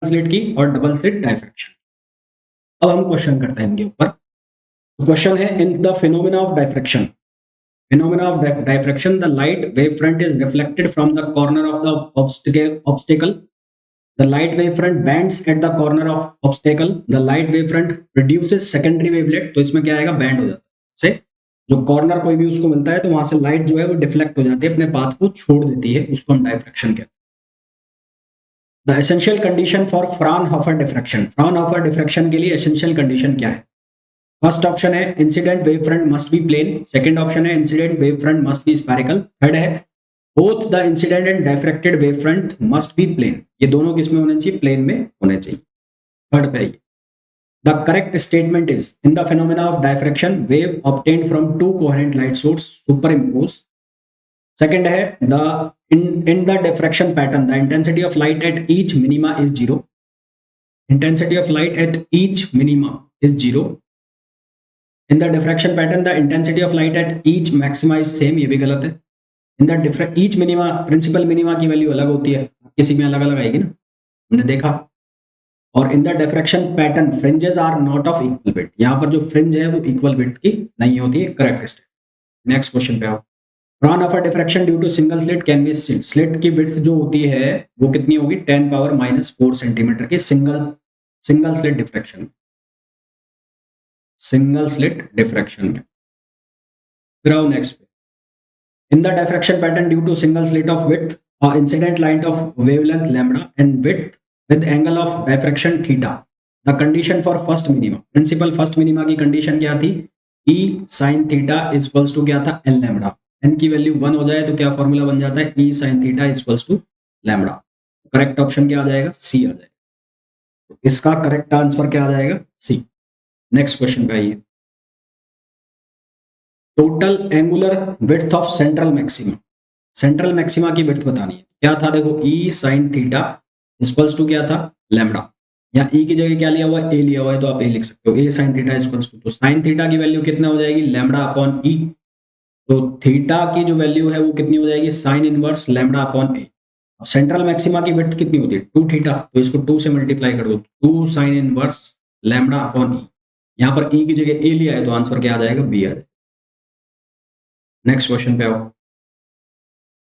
Slit की और double slit diffraction. अब हम क्वेश्चन करते हैं इनके ऊपर। क्वेश्चन है in the phenomena of diffraction. Phenomena of diffraction, the light wavefront is reflected from the corner of the obstacle. The light wavefront bends at the corner of obstacle. The light wavefront produces secondary wavelet. तो इसमें क्या आएगा, band हो जाता है से जो corner कोई भी उसको मिलता है तो वहां से लाइट जो है वो डिफ्लेक्ट हो जाती है, अपने पाथ को छोड़ देती है, उसको हम डायफ्रैक्शन कहते हैं। The essential condition for Fraunhofer diffraction. Fraunhofer diffraction के लिए एसेंशियल कंडीशन क्या है? फर्स्ट ऑप्शन है incident wave front must be plane. Second option है incident wave front must be spherical. Third है both the incident and diffracted wave front must be plane. ये दोनों किसमें होने चाहिए? प्लेन में होने चाहिए। थर्ड पे the correct statement is in the phenomena of diffraction wave obtained from to coherent light source super impose. Second है the in the diffraction pattern the intensity of light at each minima is zero. Intensity of light at each minima is zero. In the diffraction pattern the intensity of light at each maxima is same. ये भी गलत है। In the each minima principal minima की value अलग होती है, किसी में अलग अलग आएगी ना, हमने देखा। और in the diffraction pattern fringes are not of equal width. यहाँ पर जो फ्रिंज है वो इक्वल विड्थ की नहीं होती है। Correct statement. नेक्स्ट क्वेश्चन पे आओ। Fraunhofer diffraction due to single slit can be slit की विड्थ जो होती है वो कितनी होगी? 10⁻⁻⁴ सेंटीमीटर की single slit diffraction. Single slit diffraction. फिर आओ नेक्स्ट पे। In the diffraction pattern due to single slit of width, incident light of wavelength lambda and width with angle of diffraction theta. The condition for first minima, principal first minima की condition क्या थी? E sin theta is equals to क्या था? L lambda. n की value 1 हो जाए तो क्या फॉर्मूला बन जाता है? E sin theta is equals to lambda. Correct option क्या आ जाएगा? C आ जाएगा। तो इसका करेक्ट आंसर क्या आ जाएगा? C। नेक्स्ट क्वेश्चन पे आइए। Total angular width of central maxima. Central maxima की विड्थ बतानी है। क्या था? देखो E sin theta equals to क्या था? लैम्डा। या E की जगह क्या लिया हुआ है? A लिया हुआ है तो आप A लिख सकते हो। A sin theta equals to, तो sin थीटा की वैल्यू कितना हो जाएगी? Lambda upon E। तो थीटा की जो वैल्यू है वो कितनी हो जाएगी? sin inverse lambda upon A। अब सेंट्रल मैक्सिमा की विड्थ कितनी होती है? 2 थीटा, तो इसको 2 से मल्टीप्लाई कर दो, 2 sin inverse lambda upon E। यहाँ पर E की जगह A लिया है तो आंसर क्या आ जाएगा? B आ जाएगा। नेक्स्ट क्वेश्चन पे आओ।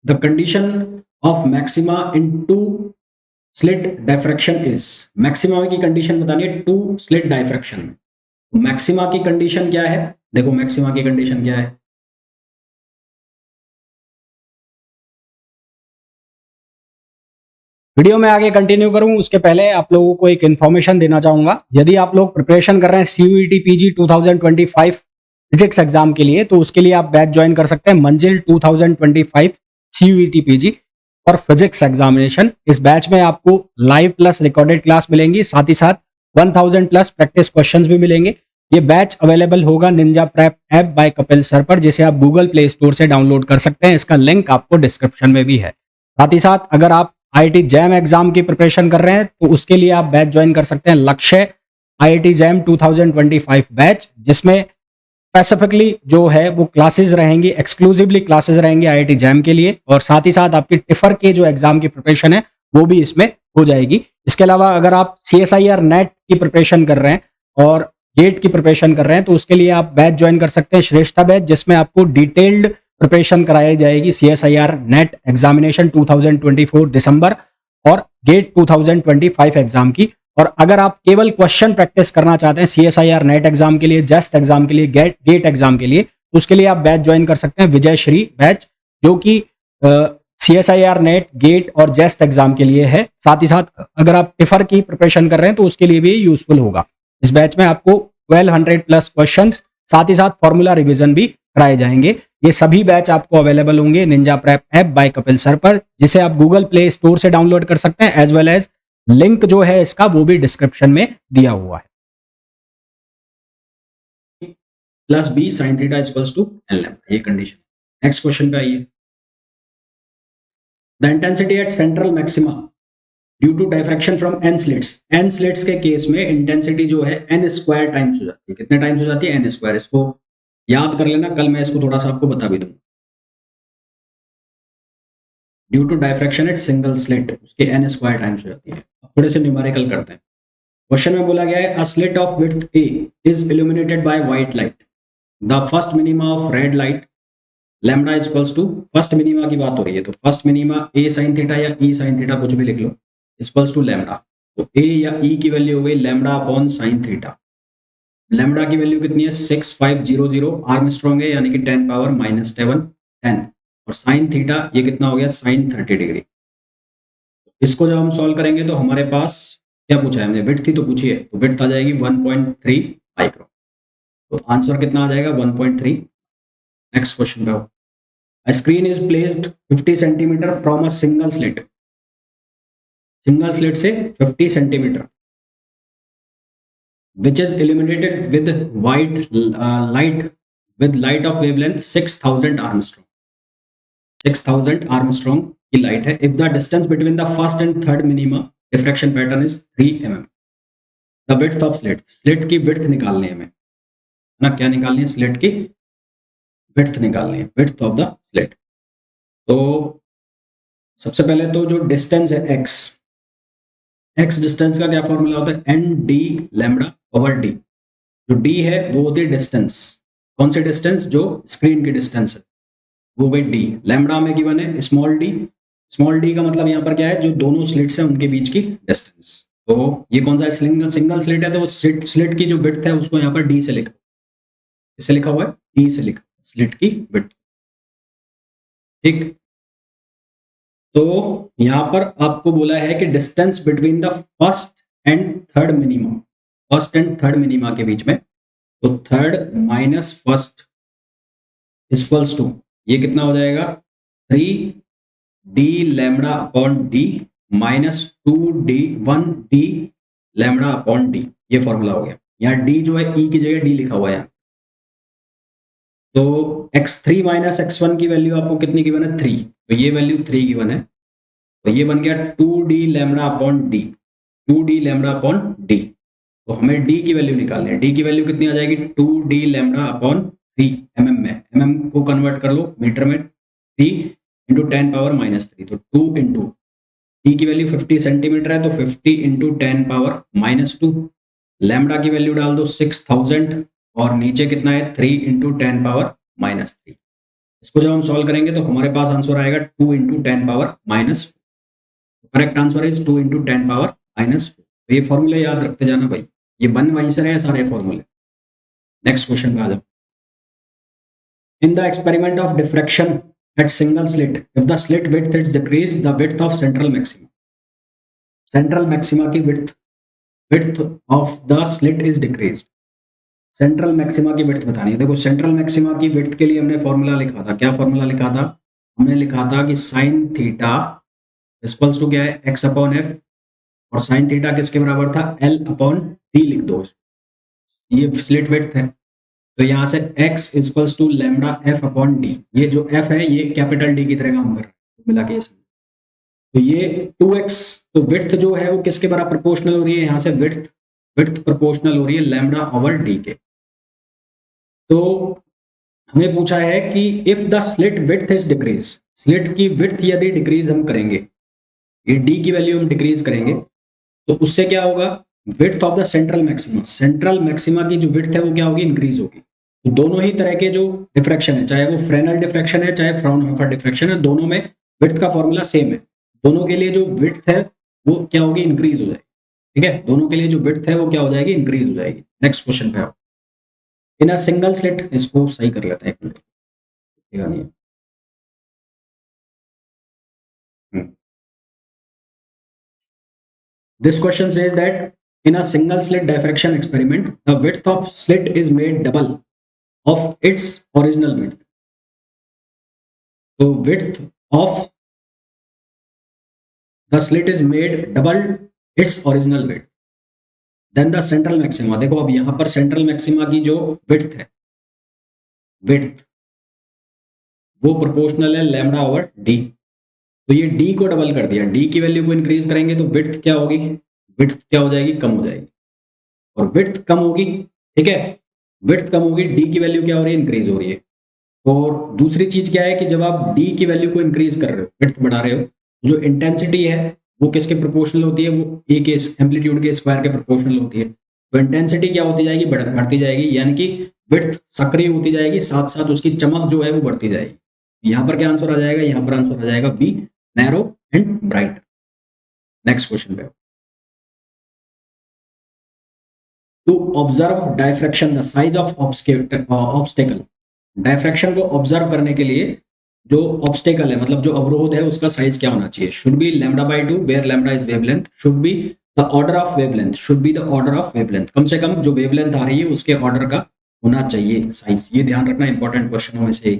The condition of maxima in two slit diffraction is. Maxima की कंडीशन बतानी है टू स्लिट डायफ्रैक्शन में। मैक्सिमा की कंडीशन क्या है? देखो मैक्सिमा की कंडीशन क्या है? वीडियो में आगे कंटिन्यू करूं उसके पहले आप लोगों को एक इन्फॉर्मेशन देना चाहूंगा। यदि आप लोग प्रिपरेशन कर रहे हैं CUET PG 2025 फिजिक्स एग्जाम के लिए तो उसके लिए आप बैच ज्वाइन कर सकते हैं। मंजिल 2025 CUET PG और फिजिक्स एग्जामिनेशन। इस बैच में आपको लाइव प्लस रिकॉर्डेड क्लास मिलेंगी, साथ ही साथ 1000 प्लस प्रैक्टिस क्वेश्चंस भी मिलेंगे। ये बैच अवेलेबल होगा Ninja prep app by Kapil sir पर, जिसे आप गूगल प्ले स्टोर से डाउनलोड कर सकते हैं। इसका लिंक आपको डिस्क्रिप्शन में भी है। साथ ही साथ अगर आप IIT जैम एग्जाम की प्रिपरेशन कर रहे हैं तो उसके लिए आप बैच ज्वाइन कर सकते हैं लक्ष्य IIT जैम 2025 बैच, जिसमें स्पेसिफिकली जो है वो क्लासेस रहेंगी, एक्सक्लूसिवली क्लासेस रहेंगी IIT जैम के लिए। और साथ ही साथ आपकी टिफर के जो एग्जाम की प्रिपरेशन है वो भी इसमें हो जाएगी। इसके अलावा अगर आप CSIR नेट की प्रिपरेशन कर रहे हैं और गेट की प्रिपरेशन कर रहे हैं तो उसके लिए आप बैच ज्वाइन कर सकते हैं श्रेष्ठा बैच, जिसमें आपको डिटेल्ड प्रिपरेशन कराई जाएगी CSIR नेट एग्जामिनेशन 2024 दिसंबर और गेट 2025 एग्जाम की। और अगर आप केवल क्वेश्चन प्रैक्टिस करना चाहते हैं CSIR नेट एग्जाम के लिए, जस्ट एग्जाम के लिए, गेट एग्जाम के लिए, तो उसके लिए आप बैच ज्वाइन कर सकते हैं विजय श्री बैच, जो कि CSIR नेट, गेट और जेस्ट एग्जाम के लिए है। साथ ही साथ अगर आप टिफर की प्रिपरेशन कर रहे हैं तो उसके लिए भी यूजफुल होगा। इस बैच में आपको 1200 प्लस क्वेश्चंस, साथ ही साथ फॉर्मूला रिवीजन भी कराए जाएंगे। ये सभी बैच आपको अवेलेबल होंगे Ninja prep app by Kapil sir पर, जिसे आप गूगल प्ले स्टोर से डाउनलोड कर सकते हैं। एज वेल एज लिंक जो है इसका वो भी डिस्क्रिप्शन में दिया हुआ है। Plus B sin theta equals to L lambda, ये कंडीशन। नेक्स्ट क्वेश्चन पे आइए। The intensity at central maxima due to diffraction from n slits. n slits के केस में इंटेंसिटी जो है n स्क्वायर टाइम्स हो जाती है। कितने टाइम्स हो जाती है? n square. इसको याद कर लेना, कल मैं इसको थोड़ा सा आपको बता भी दूंगा। Due to diffraction at single slit उसके n स्क्वायर टाइम्स हो जाती है। अब थोड़े से न्यूमेरिकल करते हैं। क्वेश्चन में बोला गया है a slit of width a is illuminated by white light, the first minima of red light lambda is equals to, first minima की बात हो रही है तो first minima a sin theta या e sin थीटा कुछ भी लिख लो, इक्वल्स टू लैम्डा। तो a या e की वैल्यू हो गई lambda upon sin theta. Lambda की वैल्यू कितनी है 6500 आर्मस्ट्रॉन्ग है यानी कि 10 पावर माइनस 7 10, और sin थीटा ये कितना हो गया sin 30 डिग्री। इसको जब हम सॉल्व करेंगे तो हमारे पास क्या पूछा है हमने, विड्थ ही तो पूछी है, तो विड्थ आ जाएगी 1.3 माइक्रो, तो आंसर कितना आ जाएगा 1.3। नेक्स्ट क्वेश्चन पे आओ। A screen is placed 50 centimetre from a single slit, single slit से 50 centimetre which is illuminated with white light with light of wavelength 6000 Armstrong, 6000 Armstrong की लाइट है। if the distance between the first and third minima diffraction pattern is 3 mm, the width of slit, slit की width निकालनी है हमें, ना क्या निकालनी है, स्लिट की विड्थ निकालनी है, विड्थ ऑफ द स्लिट। तो सबसे पहले तो जो डिस्टेंस है x, x डिस्टेंस का क्या फॉर्मूला होता है, N D lambda over D. जो d है वो होती है डिस्टेंस, कौन सी डिस्टेंस, जो स्क्रीन की डिस्टेंस है वो गई d। लैम्डा में गिवन है स्मॉल d, स्मॉल d का मतलब यहाँ पर क्या है, जो दोनों स्लिट्स हैं उनके बीच की डिस्टेंस। तो ये कौन सा सिंगल सिंगल स्लिट है, तो स्लिट की जो विड्थ है उसको यहाँ पर d से लिखा, इससे लिखा हुआ है d से लिखा, स्लिट की विड्थ। ठीक, तो यहाँ पर आपको बोला है कि distance between the first and third minima, first and third minima के बीच में, तो third minus first equals to, ये कितना हो जाएगा 3d lambda upon D minus 2d 1d lambda upon D, ये फॉर्मूला हो गया। यहाँ d जो है e की जगह d लिखा हुआ है, तो x3 माइनस x1 की वैल्यू आपको कितनी गिवन है 3, तो ये वैल्यू 3 गिवन है, तो ये बन गया 2d lambda upon D, 2d lambda upon D. तो हमें d की वैल्यू निकालनी है, d की वैल्यू कितनी आ जाएगी 2d लैम्डा अपॉन 3 mm में, mm को कन्वर्ट कर लो मीटर में, 3 इंटू 10 पावर माइनस 3, तो 2 इंटू d की वैल्यू 50 सेंटीमीटर है तो 50 इंटू 10 पावर माइनस 2, लैम्डा की वैल्यू डाल दो 6000 और नीचे कितना है 3 इंटू 10 पावर माइनस 3। इसको जब हम सॉल्व करेंगे तो हमारे पास आंसर आएगा 2 into 10 power minus, correct answer is 2 into 10 power minus. तो ये फॉर्मूले याद रखते जाना भाई, ये बन वहीं से रहे सारे फॉर्मूले। नेक्स्ट क्वेश्चन पे आ जाओ। In the experiment of diffraction at single slit, if the slit width is decrease the width of central maxima, central maxima की width, width of the slit is decrease, central maxima की width बतानी है। देखो central maxima की width के लिए हमने formula लिखा था, क्या फॉर्मूला लिखा था, हमने लिखा था कि साइन थीटा इक्वल्स टू क्या है x अपॉन एफ, और साइन थीटा किसके बराबर था l अपॉन डी लिख दो, ये स्लिट विड्थ है, तो यहाँ से x equals to lambda f upon D, ये जो f है ये कैपिटल D की तरह काम कर रहा है मिला के इसमें, तो ये 2x, तो विड्थ जो है वो किसके बराबर प्रोपोर्शनल हो रही है, यहाँ से विड्थ, विड्थ प्रोपोर्शनल हो रही है लैम्डा ओवर डी के। तो हमें पूछा है कि if the slit width is decrease, slit की विड्थ यदि डिक्रीज हम करेंगे, ये डी की वैल्यू हम डिक्रीज करेंगे, तो उससे क्या होगा, width of the central maxima, central maxima की जो विड्थ है वो क्या होगी, इंक्रीज होगी। तो दोनों ही तरह के जो डिफ्रैक्शन है, चाहे वो फ्रेनल डिफ्रैक्शन है चाहे फ्राउनहोफर डिफ्रैक्शन है, दोनों में विड्थ का फॉर्मूला सेम है, दोनों के लिए जो विड्थ है वो क्या होगी, इंक्रीज हो जाएगी। ठीक है, दोनों के लिए जो विड्थ है वो क्या हो जाएगी, इंक्रीज हो जाएगी। नेक्स्ट क्वेश्चन पे आओ। इन अ सिंगल स्लिट, इसको सही कर लेते हैं एक मिनट, नहीं है। This question says that in a single slit diffraction experiment, the width of slit is made double of its original width. So width of the slit is made double its original width. Then the central maxima, देखो अब यहाँ पर central maxima की जो width है, width वो proportional है lambda over d, तो ये d को डबल कर दिया, d की वैल्यू को इंक्रीज करेंगे तो width क्या होगी, width क्या हो जाएगी, कम हो जाएगी, और width कम होगी, ठीक है, width कम होगी, d की वैल्यू क्या हो रही है, इंक्रीज हो रही है, और दूसरी चीज क्या है कि जब आप डी की वैल्यू को इंक्रीज कर रहे हो, विड्थ बढ़ा रहे हो, जो इंटेंसिटी है वो किसके प्रोपोर्शनल होती है, वो ए के एम्पलीट्यूड के स्क्वायर के प्रोपोर्शनल होती है। तो इंटेंसिटी क्या होती जाएगी, बढ़ती जाएगी, यानी कि विड्थ सक्रिय होती जाएगी, साथ साथ उसकी चमक जो है वो बढ़ती जाएगी। यहाँ पर क्या आंसर आ जाएगा, यहाँ पर आंसर आ जाएगा B, narrow and bright. Next question पे, to observe diffraction the size of obstacle. Diffraction को ऑब्जर्व करने के लिए जो ऑब्स्टेकल है, मतलब जो अवरोध है, उसका साइज क्या होना चाहिए। Should be lambda by 2 where lambda is wavelength, should be the order of wavelength, should be the order of wavelength. कम से कम जो वेवलेंथ आ रही है उसके ऑर्डर का होना चाहिए साइज। ये ध्यान रखना, इंपॉर्टेंट क्वेश्चनों में से।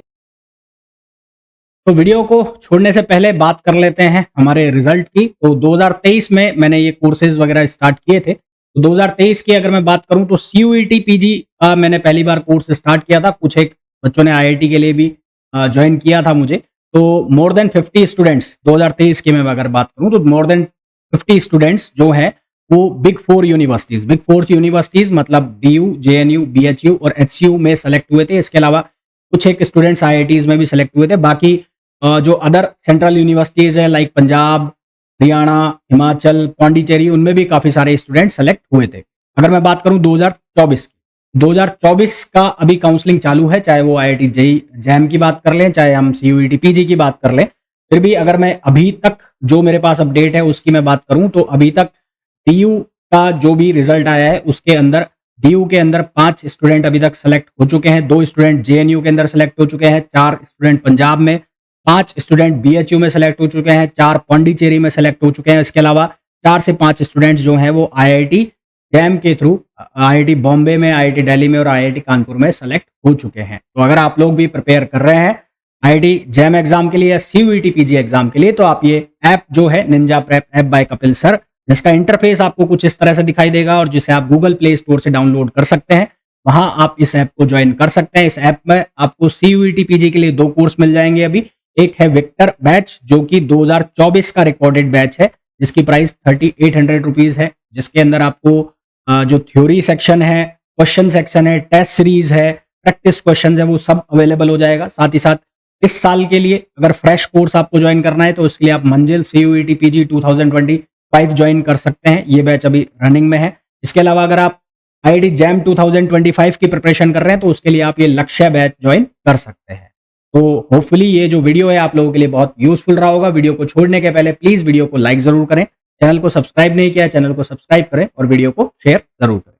तो वीडियो को छोड़ने से पहले बात कर लेते हैं हमारे रिजल्ट की। तो 2023 में मैंने ये कोर्सेज वगैरह स्टार्ट किए थे। तो 2023 की अगर मैं बात करूं तो CUET PG का मैंने पहली बार कोर्स स्टार्ट किया था। कुछ एक बच्चों ने IIT के लिए भी ज्वाइन किया था मुझे। तो मोर देन 50 स्टूडेंट्स 2023 की मैं अगर बात करूं तो मोर देन 50 स्टूडेंट्स जो हैं वो बिग 4 यूनिवर्सिटीज मतलब DU, JNU, BHU और HCU में सेलेक्ट हुए थे। इसके अलावा कुछ एक स्टूडेंट्स IITs में भी सेलेक्ट हुए थे। बाकी जो अदर सेंट्रल यूनिवर्सिटीज है लाइक पंजाब, हरियाणा, हिमाचल, पांडिचेरी, उनमें भी काफी सारे स्टूडेंट सेलेक्ट हुए थे। अगर मैं बात करूं 2024 की, 2024 का अभी काउंसलिंग चालू है, चाहे वो IIT JEE JAM की बात कर लें, चाहे हम CUET PG की बात कर लें। फिर भी अगर मैं अभी तक जो मेरे पास अपडेट है उसकी मैं बात करूं तो अभी तक DU का जो भी रिजल्ट आया है उसके अंदर DU के अंदर 5 स्टूडेंट अभी तक सेलेक्ट हो चुके हैं, 2 स्टूडेंट JNU के अंदर सेलेक्ट हो चुके हैं, 4 स्टूडेंट पंजाब में, 5 स्टूडेंट BHU में सेलेक्ट हो चुके हैं, 4 पांडिचेरी में सेलेक्ट हो चुके हैं। इसके अलावा 4 से 5 स्टूडेंट्स जो हैं वो IIT JAM के थ्रू IIT बॉम्बे में, IIT दिल्ली में और IIT कानपुर में सेलेक्ट हो चुके हैं। तो अगर आप लोग भी प्रिपेयर कर रहे हैं IIT JAM एग्जाम के लिए या CUET PG एग्जाम के लिए, तो आप ये ऐप जो है Ninja prep app by Kapil sir, जिसका इंटरफेस आपको कुछ इस तरह से दिखाई देगा और जिसे आप गूगल प्ले स्टोर से डाउनलोड कर सकते हैं, वहां आप इस ऐप को ज्वाइन कर सकते हैं। इस ऐप में आपको CUET PG के लिए 2 कोर्स मिल जाएंगे अभी। एक है विक्टर बैच जो कि 2024 का रिकॉर्डेड बैच है, जिसकी प्राइस 3800 रुपीज है, जिसके अंदर आपको जो थ्योरी सेक्शन है, क्वेश्चन सेक्शन है, टेस्ट सीरीज है, प्रैक्टिस क्वेश्चन है, वो सब अवेलेबल हो जाएगा। साथ ही साथ इस साल के लिए अगर फ्रेश कोर्स आपको ज्वाइन करना है तो उसके लिए आप मंजिल CUET PG 2025 ज्वाइन कर सकते हैं। ये बैच अभी रनिंग में है। इसके अलावा अगर आप IIT JAM 2025 की प्रिपरेशन कर रहे हैं तो उसके लिए आप ये लक्ष्य बैच ज्वाइन कर सकते हैं। तो होपफुली ये जो वीडियो है आप लोगों के लिए बहुत यूजफुल रहा होगा। वीडियो को छोड़ने के पहले प्लीज वीडियो को लाइक जरूर करें, चैनल को सब्सक्राइब नहीं किया चैनल को सब्सक्राइब करें और वीडियो को शेयर जरूर करें।